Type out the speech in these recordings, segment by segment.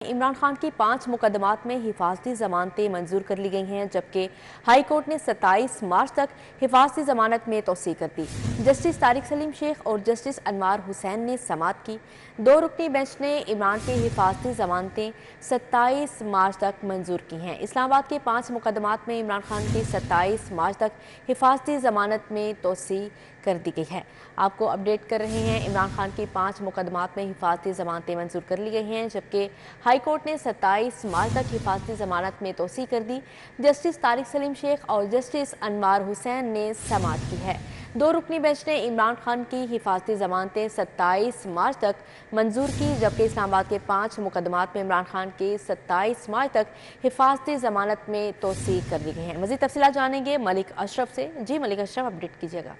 इमरान खान की 5 मुकदमात में हिफाजती जमानतें मंजूर कर ली गई हैं, जबकि हाई कोर्ट ने 27 मार्च तक हिफाजती जमानत में तोसी कर दी। जस्टिस तारिक सलीम शेख और जस्टिस अनवार हुसैन ने समाअत की। 2 रुकनी बेंच ने इमरान की हिफाजती जमानतें 27 मार्च तक मंजूर की हैं। इस्लामाबाद के 5 मुकदमात में इमरान खान की 27 मार्च तक हिफाजती जमानत में तोसी कर दी गई है। आपको अपडेट कर रहे हैं, इमरान खान की 5 मुकदमात में हिफाजती जमानतें मंजूर कर ली गई हैं, जबकि हाई कोर्ट ने 27 मार्च तक हिफाजती जमानत में तोसी कर दी। जस्टिस तारिक सलीम शेख और जस्टिस अनवार हुसैन ने समाअत की है। 2 रुकनी बेंच ने इमरान खान की हिफाजती जमानतें 27 मार्च तक मंजूर की, जबकि इस्लामाबाद के 5 मुकदमात में इमरान खान की 27 मार्च तक हिफाजती जमानत में तोसी कर दी गई है। मज़ीद तफसीलात जानेंगे मलिक अशरफ से। जी मलिक अशरफ, अपडेट कीजिएगा।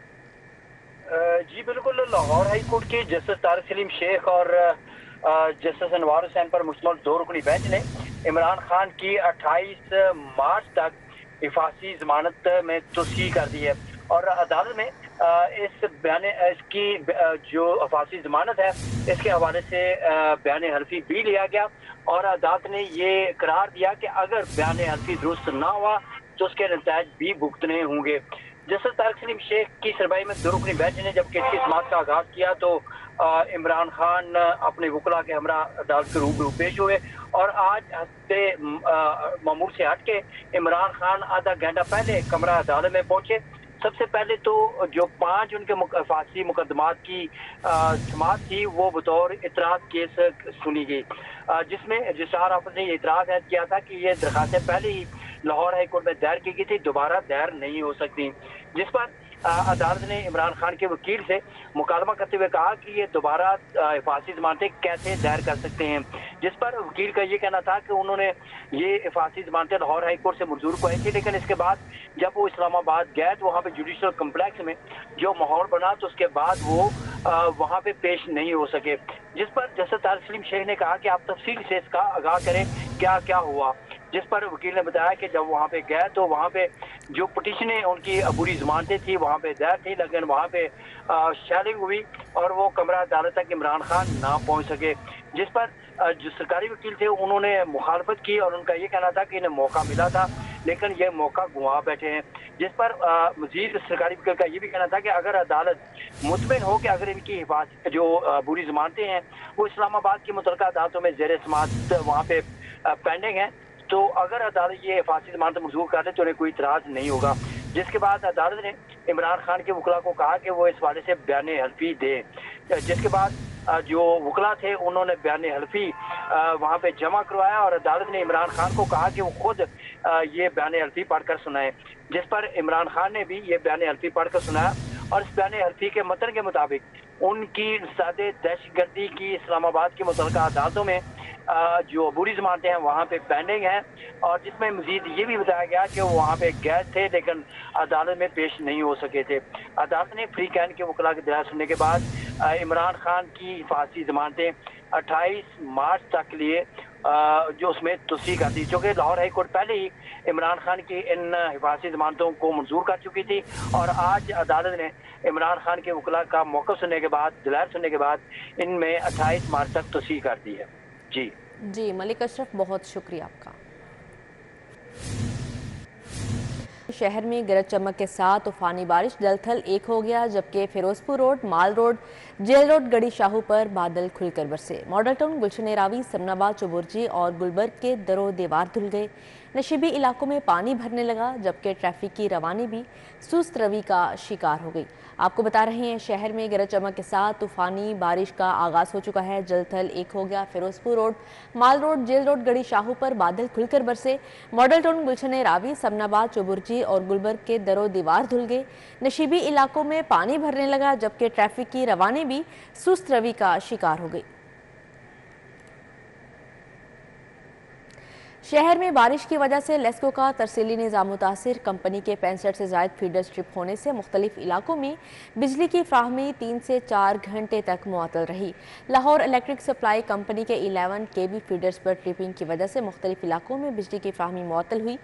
जी बिल्कुल, लाहौर हाई कोर्ट के जस्टिस तारिक सलीम शेख और जस्टिस अनवार हुसैन पर मुश्तमिल 2 रुकनी बेंच ने इमरान खान की 28 मार्च तक हिफाजती जमानत में तोसी कर दी है और अदालत में इसकी जो हिफाजती जमानत है इसके हवाले से बयान हल्फी भी लिया गया और अदालत ने ये करार दिया कि अगर बयान हल्फी दुरुस्त ना हुआ तो उसके नतीजे भी भुगतने होंगे। जस्टिस तारिक सलीम शेख की सरबराही में 2 रुकनी बेंच ने जब केस की समाअत का आगाज किया तो इमरान खान अपने वकला के हमरा अदालत के रूबरू पेश हुए और आज हफ्ते मामूल से हट के इमरान खान आधा घंटा पहले कमरा अदालत में पहुंचे। सबसे पहले तो जो 5 उनके हिफाजती मुकदमात की समाअत थी वो बतौर इतराज केस सुनी गई, जिसमें रजिस्ट्रार ऑफिस ने इतराज ऐड किया था कि ये दरखास्तें पहले ही लाहौर हाई कोर्ट में दायर की गई थी, दोबारा दायर नहीं हो सकती, जिस पर अदालत ने इमरान खान के वकील से मुकालमा करते हुए कहा कि ये दोबारा हिफाजती जमानतें कैसे दायर कर सकते हैं, जिस पर वकील का ये कहना था कि उन्होंने ये हिफाजती जमानतें लाहौर हाई कोर्ट से मंजूर को आई थी, लेकिन इसके बाद जब वो इस्लामाबाद गए तो वहाँ पे जुडिशल कम्प्लेक्स में जो माहौल बना तो उसके बाद वो वहाँ पे पेश नहीं हो सके, जिस पर जस्टिस तारिक सलीम शेख ने कहा कि आप तफसील से इसका आगाह करें क्या क्या हुआ, जिस पर वकील ने बताया कि जब वहाँ पे गए तो वहाँ पे जो पिटीशनें उनकी अबूरी जमानतें थी वहाँ पे दायर थी, लेकिन वहाँ पे शेलिंग हुई और वो कमरा अदालत तक इमरान खान ना पहुँच सके, जिस पर जो सरकारी वकील थे उन्होंने मुखालफत की और उनका ये कहना था कि इन्हें मौका मिला था लेकिन ये मौका गुआ बैठे हैं, जिस पर मजीद सरकारी वकील का ये भी कहना था कि अगर अदालत मुतमिन हो कि अगर इनकी हिफाजत जो बुरी जमानतें हैं वो इस्लामाबाद की मुतल्लिका अदालतों में ज़ेर समाअत वहाँ पे पेंडिंग है तो अगर अदालत ये हिफाजती जमानत मंजूर कर दे तो उन्हें कोई इतराज नहीं होगा, जिसके बाद अदालत ने इमरान खान के वकला को कहा कि वो इस वाले से बयान हल्फी दे, जिसके बाद जो वकला थे उन्होंने बयान हल्फी वहाँ पे जमा करवाया और अदालत ने इमरान खान को कहा कि वो खुद ये बयान हल्फी पढ़कर सुनाए, जिस पर इमरान खान ने भी ये बयान हल्फी पढ़कर सुनाया और इस बयान हल्फी के मतन के मुताबिक उनकी सादे दहशतगर्दी की इस्लामाबाद की मुतल्लिका अदालतों में जो बुरी जमानतें हैं वहाँ पे पेंडिंग हैं और जिसमें मजीद ये भी बताया गया कि वो वहाँ पे गए थे लेकिन अदालत में पेश नहीं हो सके थे। अदालत ने फ्री कैन के वकला की दलील सुनने के बाद इमरान खान की हिफाजती जमानतें 28 मार्च तक के लिए जो उसमें तोसी कर दी, जो कि लाहौर हाई कोर्ट पहले ही इमरान खान की इन हिफाजती जमानतों को मंजूर कर चुकी थी और आज अदालत ने इमरान खान के वकला का मौक़िफ़ सुनने के बाद दलील सुनने के बाद इनमें 28 मार्च तक तोसी कर दी है। जी मलिक अशरफ, बहुत शुक्रिया आपका। शहर में गरज चमक के साथ तूफानी बारिश जलथल एक हो गया, जबकि फिरोजपुर रोड, माल रोड, जेल रोड, गड़ी शाहू पर बादल खुलकर बरसे। मॉडल टाउन, गुलशन रावी, समनाबाद, चुबुर्जी और गुलबर्ग के दरो दीवार धुल गए। नशीबी इलाकों में पानी भरने लगा, जबकि ट्रैफिक की रवानी भी सुस्त रवि का शिकार हो गई। आपको बता रहे हैं, शहर में गरज चमक के साथ तूफानी बारिश का आगाज हो चुका है। जलथल एक हो गया। फिरोजपुर रोड, माल रोड, जेल रोड, गड़ी शाहू पर बादल खुलकर बरसे। मॉडल टाउन, गुलशन रावी, समनाबाद, चुबुर्जी और गुलबर्ग के दरो दीवार धुल गए। नशीबी इलाकों में पानी भरने लगा, जबकि ट्रैफिक की रवानी भी सुस्त रवि का शिकार हो गई। शहर में बारिश की वजह से लेस्को का तरसीली निज़ाम मुतासिर। कंपनी के 65 से ज़ायद फीडर स्ट्रिप होने से मुख्तलिफ इलाकों में बिजली की फ्राहमी 3 से 4 घंटे तक मुअत्तल रही। लाहौर इलेक्ट्रिक सप्लाई कंपनी के 11 केबी फीडर्स पर ट्रिपिंग की वजह से मुख्तलिफ इलाकों में बिजली की फ्राहमी मुअत्तल हुई।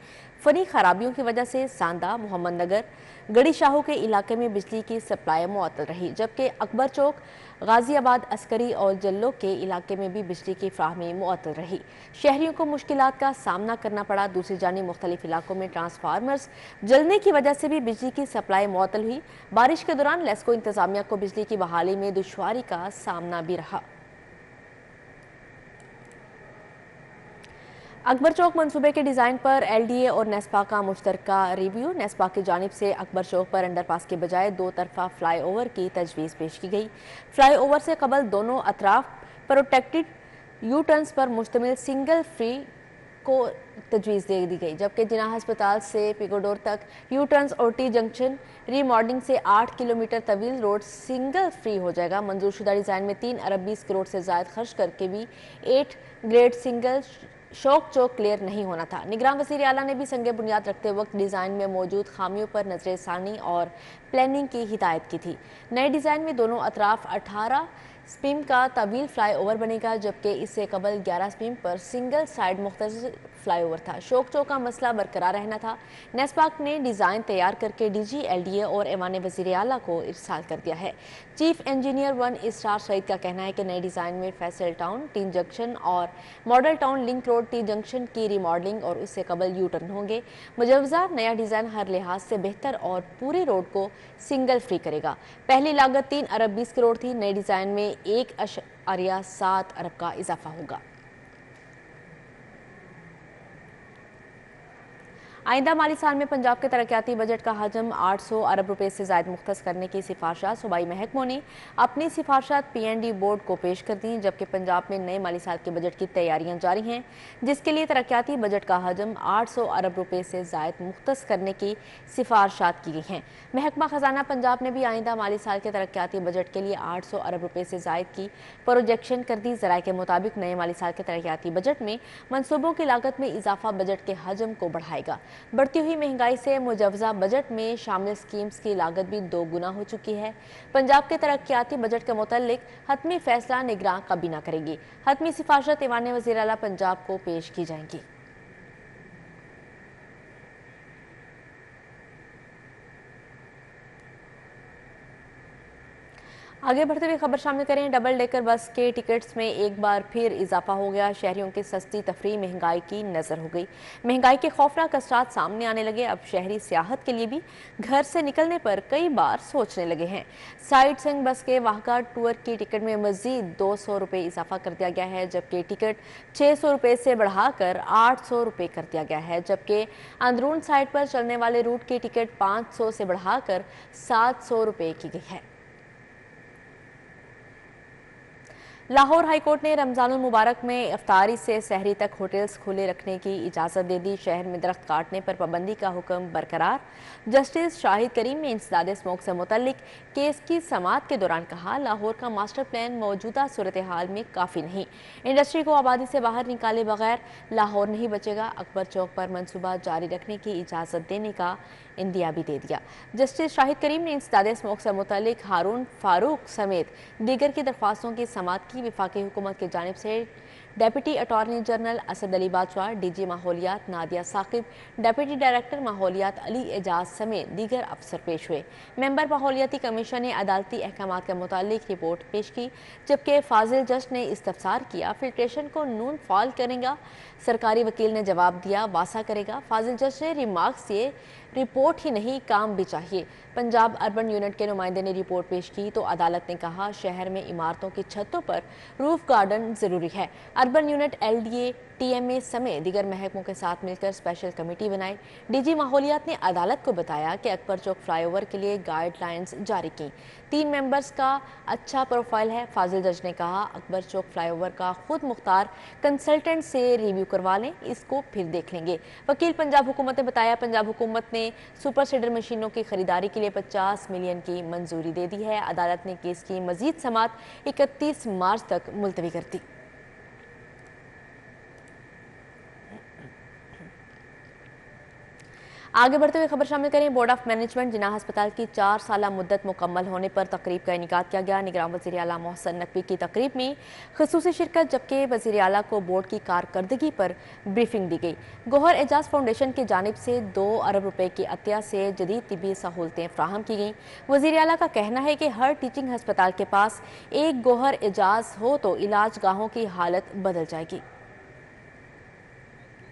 फनी खराबियों की वजह से सांदा, मोहम्मद नगर, गड़ी शाहू के इलाके में बिजली की सप्लाई मुअत्तल रही, जबकि अकबर चौक, गाजियाबाद, अस्करी और जल्लो के इलाके में भी बिजली की फ्राहमी मुअत्तल रही। शहरियों को मुश्किलात का सामना करना पड़ा। दूसरी जानिब मुख्तलिफ इलाकों में ट्रांसफार्मर्स जलने की वजह से भी बिजली की सप्लाई मुअत्तल हुई। बारिश के दौरान लेस्को इंतजामिया को बिजली की बहाली में दुश्वारी का सामना भी रहा। अकबर चौक मंसूबे के डिज़ाइन पर एलडीए और नेस्पा का मुश्तरका रिव्यू। नेस्पा की जानिब से अकबर चौक पर अंडरपास के बजाय दो तरफा फ्लाईओवर की तजवीज़ पेश की गई। फ्लाईओवर से कबल दोनों अतराफ प्रोटेक्टेड यू टर्न्स पर मुश्तमिल सिंगल फ्री को तजवीज़ दे दी गई, जबकि जिना अस्पताल से पिगोडोर तक यू टर्न्स और टी जंक्शन रीमॉडलिंग से 8 किलोमीटर तवील रोड सिंगल फ्री हो जाएगा। मंजूरशुदा डिज़ाइन में 3 अरब 20 करोड़ से ज़ायद खर्च करके भी 8 ग्रेड सिंगल शौक चौक क्लियर नहीं होना था। निगरान वज़ीर आला ने भी संगे बुनियाद रखते वक्त डिज़ाइन में मौजूद खामियों पर नजरसानी और प्लानिंग की हिदायत की थी। नए डिज़ाइन में दोनों अतराफ 18 स्पीम का तवील फ्लाईओवर बनेगा, जबकि इससे कबल 11 स्पीम पर सिंगल साइड मुख्तसर फ्लाईओवर था। शौक चौक का मसला बरकरार रहना था। नेस्पाक ने डिज़ाइन तैयार करके डीजी, एलडीए और ऐवान वज़ीर आला को इरसाल कर दिया है। चीफ इंजीनियर 1 इसरार सईद का कहना है कि नए डिज़ाइन में फैसल टाउन टी जंक्शन और Model town link road T junction की रीमॉडलिंग और उससे कबल यू टर्न होंगे। मुजवजा नया डिज़ाइन हर लिहाज से बेहतर और पूरे रोड को सिंगल फ्री करेगा। पहली लागत 3 अरब 20 करोड़ थी। नए डिज़ाइन में 1.7 अरब का इजाफा होगा। आइंदा माली साल में पंजाब के तरक्याती बजट का हजम 800 अरब रुपए से ज़ायद मुख्तस करने की सिफारिशात सूबाई महकमों ने अपनी सिफारिशात पीएनडी बोर्ड को पेश कर दी, जबकि पंजाब में नए माली साल के बजट की तैयारियां जारी हैं, जिसके लिए तरक्याती बजट का हजम 800 अरब रुपए से ज़ायद मुख्तस करने की सिफारिशात की गई हैं। महकमा खजाना पंजाब ने भी आइंदा माली साल के तरक्याती बजट के लिए 800 अरब रुपए से ज़ायद की प्रोजेक्शन कर दी। ज़राए के मुताबिक नए माली साल के तरक्याती बजट में मनसूबों की लागत में इजाफा बजट के हजम को बढ़ाएगा। बढ़ती हुई महंगाई से मुजवजा बजट में शामिल स्कीम्स की लागत भी 2 गुना हो चुकी है। पंजाब के तरक्याती बजट के मुतालिक हतमी फैसला निगरान काबीना करेगी। हतमी सिफारिशत ऐवान वज़ीर आला पंजाब को पेश की जाएंगी। आगे बढ़ते हुए खबर शामिल करें। डबल डेकर बस के टिकट्स में एक बार फिर इजाफा हो गया। शहरियों की सस्ती तफरी महंगाई की नज़र हो गई। महंगाई के खौफनाक असरात सामने आने लगे। अब शहरी सियाहत के लिए भी घर से निकलने पर कई बार सोचने लगे हैं। साइड सिंह बस के वाहगा टूर की टिकट में मजीद 200 रुपये इजाफा कर दिया गया है, जबकि टिकट 600 रुपये से बढ़ाकर 800 रुपये कर दिया गया है, जबकि अंदरून साइड पर चलने वाले रूट की टिकट 500 से बढ़ाकर 700 रुपये की गई है। लाहौर हाईकोर्ट ने रमज़ानुल मुबारक में इफ्तारी से सहरी तक होटल्स खुले रखने की इजाज़त दे दी। शहर में दरख्त काटने पर पाबंदी का हुक्म बरकरार। जस्टिस शाहिद करीम ने इंसदाद स्मोक से मुतल्लिक केस की समाअत के दौरान कहा, लाहौर का मास्टर प्लान मौजूदा सूरत हाल में काफ़ी नहीं। इंडस्ट्री को आबादी से बाहर निकाले बगैर लाहौर नहीं बचेगा। अकबर चौक पर मनसूबा जारी रखने की इजाज़त देने का इंदिया भी दे दिया। जस्टिस शाहिद करीम ने इंसदाद स्मोक से मुतल्लिक हारून फारूक समेत दीगर की दरख्वास्तों की समाअत की। वफाकी हुकूमत की जानिब से deputy attorney general Asad Ali Bajwa, DG माहौलियात नादिया साकिब, डेप्यूटी डायरेक्टर माहौलियात अली एजाज समेत दीगर अफसर पेश हुए। मेंबर माहौलियाती कमीशन ने अदालती अहकाम के मुतालिक रिपोर्ट पेश की, जबकि फाजिल जज ने इस्तफसार किया, फिल्ट्रेशन को नून फाल करेगा। सरकारी वकील ने जवाब दिया, वासा करेगा। फाजिल जज ने रिमार्क्स दिए, रिपोर्ट ही नहीं काम भी चाहिए। पंजाब अर्बन यूनिट के नुमाइंदे ने रिपोर्ट पेश की तो अदालत ने कहा, शहर में इमारतों की छतों पर रूफ गार्डन जरूरी है। अर्बन यूनिट एलडीए, टीएमए समेत दीगर महकमों के साथ मिलकर स्पेशल कमेटी बनाई। डीजी माहौलियात ने अदालत को बताया कि अकबर चौक फ्लाईओवर के लिए गाइडलाइंस जारी की। 3 मेंबर्स का अच्छा प्रोफाइल है। फाजिल जज ने कहा, अकबर चौक फ्लाईओवर का खुद मुख्तार कंसल्टेंट से रिव्यू करवा लें, इसको फिर देख लेंगे। वकील पंजाब हुकूमत ने बताया, पंजाब हुकूमत ने सुपर सीडर मशीनों की खरीदारी के लिए 50 मिलियन की मंजूरी दे दी है। अदालत ने केस की मजीद समाअत 31 मार्च तक मुलतवी कर दी। आगे बढ़ते हुए खबर शामिल करें। बोर्ड ऑफ मैनेजमेंट जिन्ना अस्पताल की 4 साला मुद्दत मुकम्मल होने पर तकरीब का इनेकाद किया गया। निगरान वज़ीर आला मोहसिन नकवी की तकरीब में खुसूसी शिरकत, जबकि वज़ीर आला को बोर्ड की कारकर्दगी पर ब्रीफिंग दी गई। गौहर एजाज फाउंडेशन की जानिब से 2 अरब रुपए की अतिया से जदीद तिबी सहूलतें फ्राहम की गईं। वज़ीर आला का कहना है कि हर टीचिंग अस्पताल के पास एक गौहर एजाज हो तो इलाज गाहों की हालत बदल जाएगी।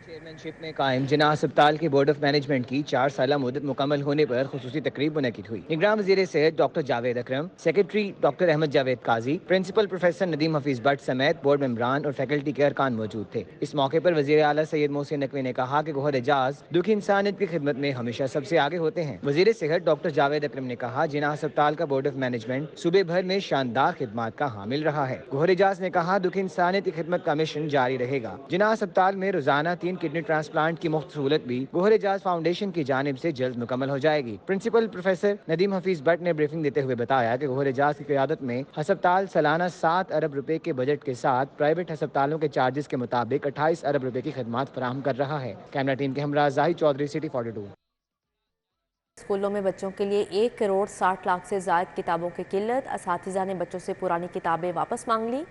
चेयरमैनशिप में कायम जिन्ना अस्पताल के बोर्ड ऑफ मैनेजमेंट की 4 साला मुद्दत मुकम्मल होने पर खुसूसी तकरीब मुनक़िद हुई। निगरान वज़ीर सेहत डॉक्टर जावेद अकरम, सेक्रेटरी डॉक्टर अहमद जावेद काजी, प्रिंसिपल प्रोफेसर नदीम हफीज भट्ट समेत बोर्ड मेंबरान और फैकल्टी के अरकान मौजूद थे। इस मौके पर वज़ीर आला सैयद मोहसिन नकवी ने कहा कि गौहर एजाज दुखी इंसानियत की खिदमत में हमेशा सबसे आगे होते हैं। वज़ीर सेहत डॉक्टर जावेद अकरम ने कहा, जिन्ना अस्पताल का बोर्ड ऑफ मैनेजमेंट सूबे भर में शानदार खिदमत का हामिल रहा है। गौहर एजाज ने कहा, दुखी इंसानियत की खिदमत का मिशन जारी रहेगा। जिन्ना अस्पताल में रोजाना 3 किडनी ट्रांसप्लांट की मुफ्त सहूलत भी गौहर एजाज फाउंडेशन की जानिब से जल्द मुकम्मल हो जाएगी। प्रिंसिपल प्रोफेसर नदीम हफीज भट्ट ने ब्रीफिंग देते हुए बताया कि गौहर एजाज की क़यादत में अस्पताल सालाना 7 अरब रुपए के बजट के साथ प्राइवेट अस्पतालों के चार्जेस के मुताबिक 28 अरब रुपए की खिदमत फराहम कर रहा है। कैमरा टीम के हमरा जाहिद चौधरी, सिटी 42। स्कूलों में बच्चों के लिए 1 करोड़ 60 लाख से ज़ायद किताबों की किल्लत। असातिज़ा ने बच्चों से पुरानी किताबें वापस मांग ली,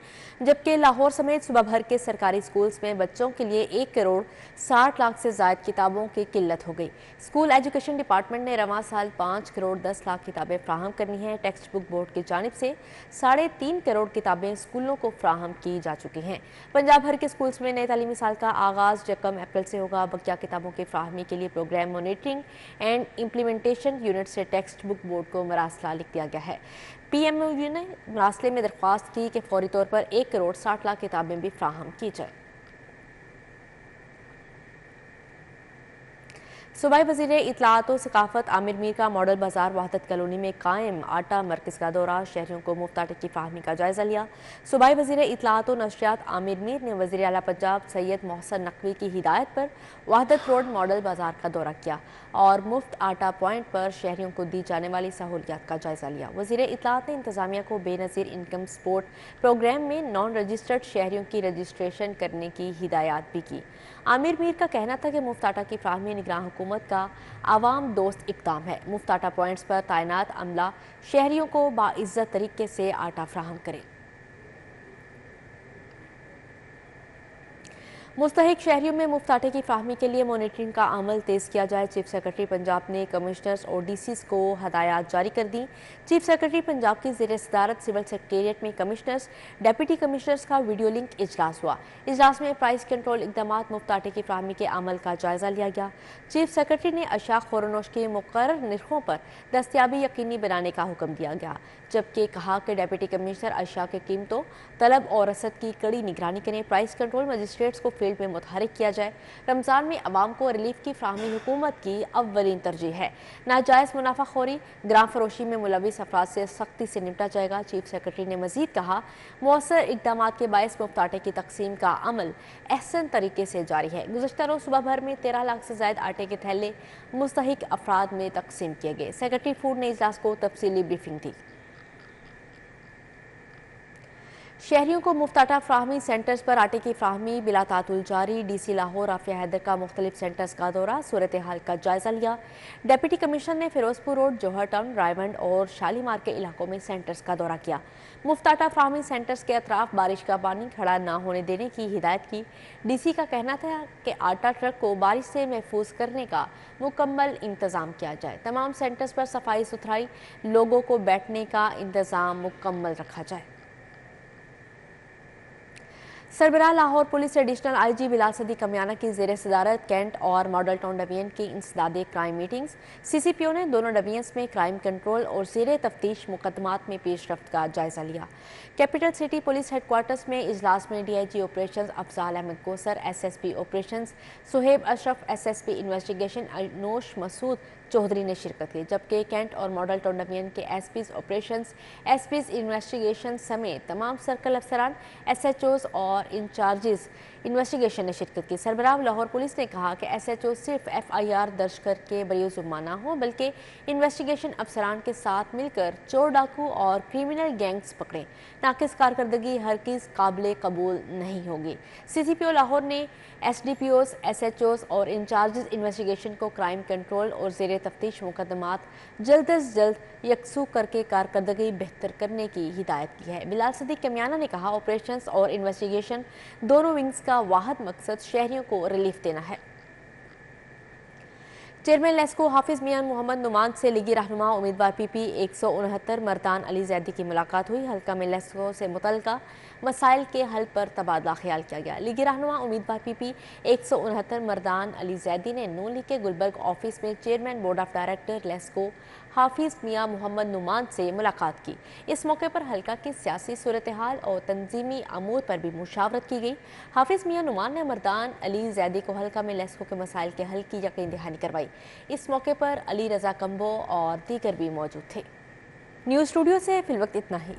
जबकि लाहौर समेत सूबा भर के सरकारी स्कूल्स में बच्चों के लिए 1 करोड़ 60 लाख से ज़ायद किताबों की किल्लत हो गई। स्कूल एजुकेशन डिपार्टमेंट ने रवां साल 5 करोड़ 10 लाख किताबें फ्राहम करनी हैं। टेक्स्ट बुक बोर्ड की जानिब से 3.5 करोड़ किताबें स्कूलों को फ्राहम की जा चुकी हैं। पंजाब भर के स्कूल्स में नए तालीमी साल का आगाज़ 1 अप्रैल से होगा। बकिया किताबों की फ्राहमी के लिए program monitoring and implementation unit से टेक्स्ट बुक बोर्ड को मरासला लिख दिया गया है। PMU ने मरासले में दरख्वास्त की कि फौरी तौर पर 1 करोड़ 60 लाख किताबें भी फ्राहम की जाए। सूबाई वज़ीर इत्तलाआत व सकाफ़त आमिर मीर का मॉडल बाजार वहदत कॉलोनी में कायम आटा मरकज़ का दौरा, शहरियों को मुफ्त आटे की फ्राहमी का जायज़ा लिया। सूबाई वज़ीर इत्तलाआत व नशरियात आमिर मीर ने वज़ीर आला पंजाब सैयद मोहसिन नकवी की हिदायत पर वहदत रोड मॉडल बाजार का दौरा किया और मुफ्त आटा पॉइंट पर शहरियों को दी जाने वाली सहूलियात का जायज़ा लिया। वज़ीर इत्तलाआत ने इंतज़ामिया को बेनज़ीर इनकम सपोर्ट प्रोग्राम में नॉन रजिस्टर्ड शहरियों की रजिस्ट्रेशन करने की हिदायत भी की। आमिर मीर का कहना था कि मुफ्त आटा की फ्राहमी निगरान हुकूमत का आवाम दोस्त इक़दाम है। मुफ्त आटा पॉइंट्स पर तैनात अमला शहरियों को बाइज़्ज़त तरीके से आटा फ्राहम करे। मुस्तहिक शहरियों में मुफ्त आटे की फ्राहमी के लिए मॉनिटरिंग का अमल तेज़ किया जाए। चीफ सेक्रेटरी पंजाब ने कमिश्नर्स और DCs को हदायत जारी कर दी। चीफ सेक्रेटरी पंजाब की ज़ेर सदारत सिविल सेक्रेटेरिएट में कमिश्नर्स डिप्टी कमिश्नर्स का वीडियो लिंक इजलास हुआ। इजलास में प्राइस कंट्रोल इकदाम, मुफ्त आटे की फ्राहमी के अमल का जायज़ा लिया गया। चीफ सेक्रेटरी ने अशा खोरनोश के मुकर्रर निर्खों पर दस्तियाबी यकीनी बनाने का हुक्म दिया गया, जबकि कहा कि डिप्टी कमिश्नर अशा के कीमतों, तलब और रसद की कड़ी निगरानी करें। प्राइस कंट्रोल मजिस्ट्रेट्स को फील्ड में मुतहरिक किया जाए। रमज़ान में अवाम को रिलीफ की फ्राहमी हुकूमत की अव्वलीन तरजीह है। नाजायज़ मुनाफाखोरी, ग्राम फरोशी में मुलविस अफराद से सख्ती से निपटा जाएगा। चीफ सेक्रेटरी ने मजीद कहा, मौसर इकदाम के बायस मुफ्त आटे की तकसीम का अमल एहसन तरीके से जारी है। गुज़श्ता रोज़ सुबह भर में 13 लाख से ज़ायद आटे के थैले मुस्तहिक अफराद में तकसीम किए गए। सेक्रेटरी फूड ने इजलास को तफसीली ब्रीफिंग दी। शहरियों को मुफ्त आटा फ्राहमी सेंटर्स पर आटे की फ्राहमी बिला तातुल जारी। DC लाहौर आफिया हैदर का मुख्तलिफ सेंटर्स का दौरा, सूरत हाल का जायजा लिया। डिप्टी कमिश्नर ने फिरोजपुर रोड, जौहर टाउन, रायवंड और शालीमार के इलाकों में सेंटर्स का दौरा किया। मुफ्त आटा फ्राहमी सेंटर्स के अतराफ बारिश का पानी खड़ा न होने देने की हिदायत की। DC का कहना था कि आटा ट्रक को बारिश से महफूज करने का मुकम्मल इंतजाम किया जाए। तमाम सेंटर्स पर सफाई सुथराई, लोगों को बैठने का इंतजाम मुकम्मल रखा जाए। सरबराह Lahore police additional IG Bilal Siddique Kamiana की ज़ेर सदारत कैंट और मॉडल टाउन डिवीजन की इंसदादे क्राइम मीटिंग्स। CCPO ने दोनों डिवीजन्स में क्राइम कंट्रोल और ज़ेर तफ्तीश मुकदमात में पेशरफ्त का जायजा लिया। कैपिटल सिटी पुलिस हेडक्वार्टर्स में इजलास में DIG operations Afzal Ahmed Kausar, SSP operations Suhaib Ashraf, SSP investigation Anoosh Masood Chaudhry ने शिरकत की, जबकि कैंट और मॉडल टाउन डिवीजन के SPs ऑपरेशंस, SPs इन्वेस्टिगेशन समेत तमाम सर्कल अफसरान, SHOs और और इंचार्जेस इन्वेस्टिगेशन ने शिरकत की। सरबराह लाहौर पुलिस ने कहा कि SHO सिर्फ FIR दर्ज करके बरी-ओ-ज़ुम्मा ना हो, बल्कि इन्वेस्टिगेशन अफसरान के साथ मिलकर चोर डाकू और क्रिमिनल गैंग्स पकड़ें। नाकिस कारकर्दगी हरगिज़ काबिल कबूल नहीं होगी। CCPO लाहौर ने SDPOs, SHOs और इंचार्जेस इन्वेस्टिगेशन को क्राइम कंट्रोल और ज़ेर तफ्तीश मुकदमात जल्द अज जल्द यकसू करके कारकर्दगी बेहतर करने की हिदायत की है। बिलाल सदीक कमियाना ने कहा, ऑपरेशंस और इन्वेस्टिगेशन दोनों विंग्स का वाहिद मकसद शहरियों को रिलीफ देना है। चेयरमैन लेस्को हाफिज मियां मोहम्मद नुमान से लीगी रहनुमा उम्मीदवार PP 169 मर्दान अली जैदी की मुलाकात हुई। हल्का में लेस्को से मुतल्लिका मसाइल के हल पर तबादला ख्याल किया गया। लीगी रहनुमा उम्मीदवार PP 169 मर्दान अली जैदी ने नून लीग के गुलबर्ग ऑफिस में chairman board of director LESCO Hafiz Mian Mohammad Noman से मुलाकात की। इस मौके पर हल्का की सियासी सूरत हाल और तंजीमी अमूर पर भी मुशावरत की गई। हाफिज मियां नुमान ने मर्दान अली जैदी को हल्का में लेस्को के मसाइल के हल की यकीन दहानी करवाई। इस मौके पर अली रजा कंबो और दीगर भी मौजूद थे। न्यूज़ स्टूडियो से फिलवक्त इतना ही।